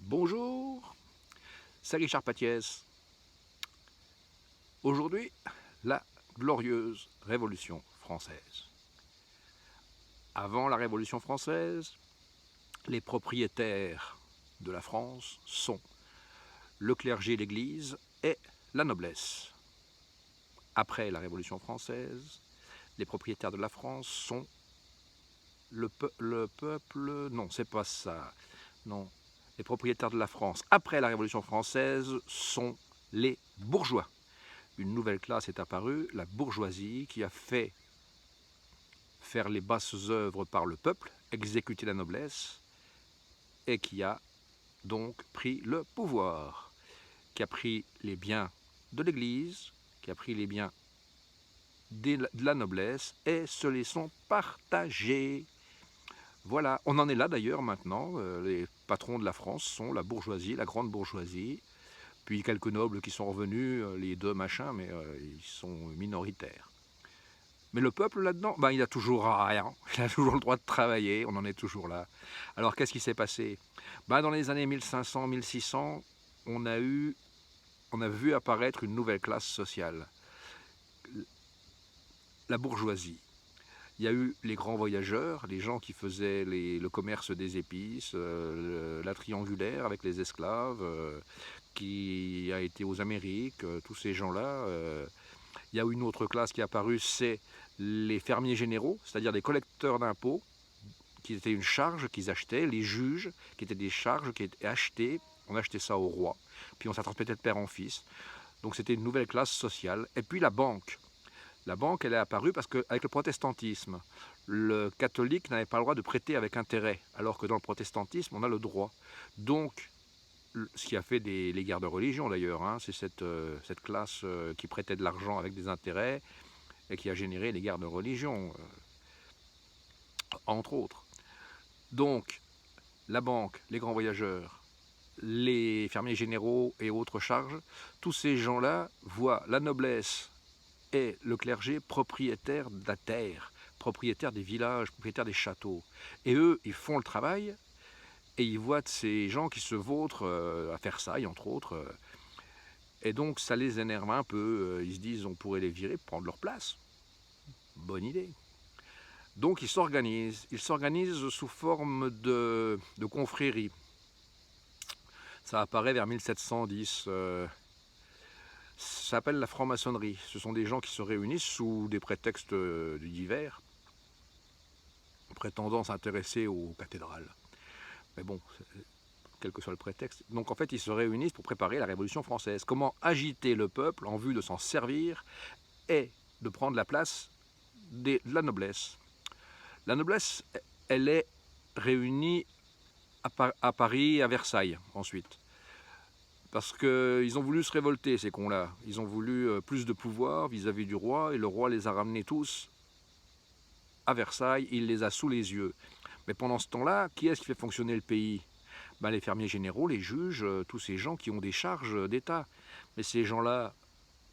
Bonjour, c'est Richard Patiès. Aujourd'hui, la glorieuse Révolution française. Avant la Révolution française, les propriétaires de la France sont le clergé, l'Église et la noblesse. Après la Révolution française, les propriétaires de la France sont le peuple... Non, c'est pas ça. Non, les propriétaires de la France, après la Révolution française, sont les bourgeois. Une nouvelle classe est apparue, la bourgeoisie, qui a fait faire les basses œuvres par le peuple, exécuter la noblesse, et qui a donc pris le pouvoir, qui a pris les biens de l'Église, qui a pris les biens de la noblesse, et se les sont partagés. Voilà, on en est là d'ailleurs maintenant, les patrons de la France sont la bourgeoisie, la grande bourgeoisie, puis quelques nobles qui sont revenus, les deux machins, mais ils sont minoritaires. Mais le peuple là-dedans, il a toujours rien, il a toujours le droit de travailler, on en est toujours là. Alors qu'est-ce qui s'est passé? Dans les années 1500-1600, on a vu apparaître une nouvelle classe sociale, la bourgeoisie. Il y a eu les grands voyageurs, les gens qui faisaient le commerce des épices, la triangulaire avec les esclaves, qui a été aux Amériques, tous ces gens-là. Il y a une autre classe qui est apparue, c'est les fermiers généraux, c'est-à-dire les collecteurs d'impôts, qui étaient une charge qu'ils achetaient, les juges, qui étaient des charges qui étaient achetées, on achetait ça au roi, puis on s'en transmettait de père en fils. Donc c'était une nouvelle classe sociale. Et puis la banque. La banque, elle est apparue parce qu'avec le protestantisme, le catholique n'avait pas le droit de prêter avec intérêt, alors que dans le protestantisme, on a le droit. Donc, ce qui a fait les guerres de religion d'ailleurs, hein, c'est cette classe qui prêtait de l'argent avec des intérêts et qui a généré les guerres de religion, entre autres. Donc, la banque, les grands voyageurs, les fermiers généraux et autres charges, tous ces gens-là voient la noblesse et le clergé propriétaires de la terre, propriétaires des villages, propriétaires des châteaux. Et eux, ils font le travail et ils voient ces gens qui se vautrent à Versailles, entre autres. Et donc, ça les énerve un peu. Ils se disent, on pourrait les virer, prendre leur place. Bonne idée. Donc, ils s'organisent. Ils s'organisent sous forme de confréries. Ça apparaît vers 1710. Ça s'appelle la franc-maçonnerie. Ce sont des gens qui se réunissent sous des prétextes divers, prétendant s'intéresser aux cathédrales. Mais bon, quel que soit le prétexte. Donc en fait, ils se réunissent pour préparer la Révolution française. Comment agiter le peuple en vue de s'en servir et de prendre la place de la noblesse. La noblesse, elle est réunie à Paris, à Versailles, ensuite. Parce qu'ils ont voulu se révolter, ces cons-là. Ils ont voulu plus de pouvoir vis-à-vis du roi, et le roi les a ramenés tous à Versailles, il les a sous les yeux. Mais pendant ce temps-là, qui est-ce qui fait fonctionner le pays? Les fermiers généraux, les juges, tous ces gens qui ont des charges d'État. Mais ces gens-là,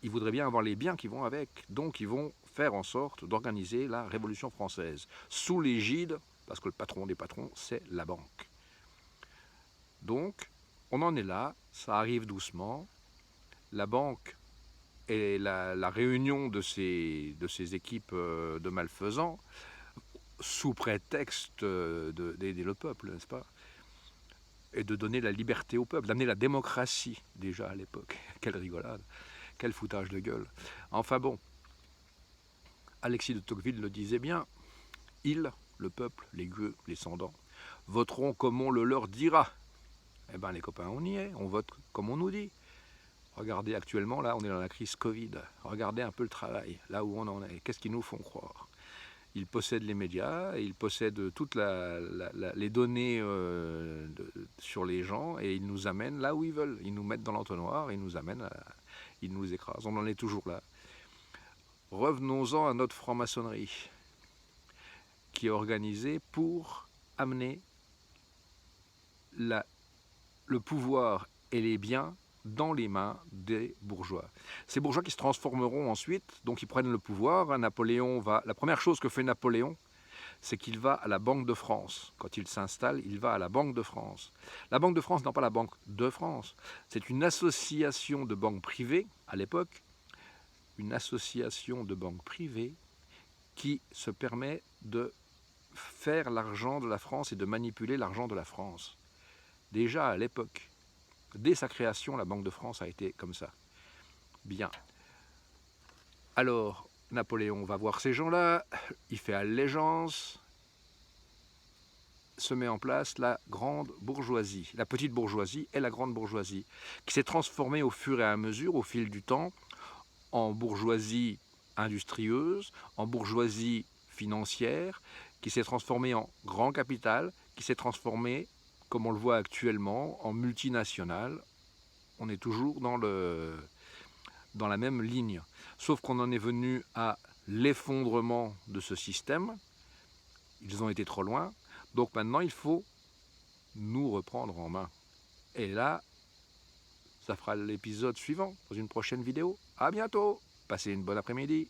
ils voudraient bien avoir les biens qui vont avec. Donc ils vont faire en sorte d'organiser la Révolution française, sous l'égide, parce que le patron des patrons, c'est la banque. Donc, on en est là, ça arrive doucement. La banque est la réunion de ces équipes de malfaisants, sous prétexte d'aider le peuple, n'est-ce pas? Et de donner la liberté au peuple, d'amener la démocratie, déjà à l'époque. Quelle rigolade, quel foutage de gueule. Enfin bon, Alexis de Tocqueville le disait bien, ils, le peuple, les gueux, les cendants, voteront comme on le leur dira. Eh bien les copains, on y est, on vote comme on nous dit. Regardez actuellement, là, on est dans la crise Covid. Regardez un peu le travail, là où on en est. Qu'est-ce qu'ils nous font croire? Ils possèdent les médias, ils possèdent toutes les données sur les gens, et ils nous amènent là où ils veulent. Ils nous mettent dans l'entonnoir, ils nous amènent, ils nous écrasent. On en est toujours là. Revenons-en à notre franc-maçonnerie, qui est organisée pour amener le pouvoir et les biens dans les mains des bourgeois. Ces bourgeois qui se transformeront ensuite, donc ils prennent le pouvoir. La première chose que fait Napoléon, c'est qu'il va à la Banque de France. Quand il s'installe, il va à la Banque de France. La Banque de France, non pas la Banque de France, c'est une association de banques privées, à l'époque, une association de banques privées qui se permet de faire l'argent de la France et de manipuler l'argent de la France. Déjà à l'époque, dès sa création, la Banque de France a été comme ça. Bien. Alors, Napoléon va voir ces gens-là, il fait allégeance, se met en place la grande bourgeoisie, la petite bourgeoisie et la grande bourgeoisie, qui s'est transformée au fur et à mesure, au fil du temps, en bourgeoisie industrieuse, en bourgeoisie financière, qui s'est transformée en grand capital, qui s'est transformée, comme on le voit actuellement, en multinationale. On est toujours dans la même ligne. Sauf qu'on en est venu à l'effondrement de ce système. Ils ont été trop loin. Donc maintenant, il faut nous reprendre en main. Et là, ça fera l'épisode suivant, dans une prochaine vidéo. À bientôt. Passez une bonne après-midi.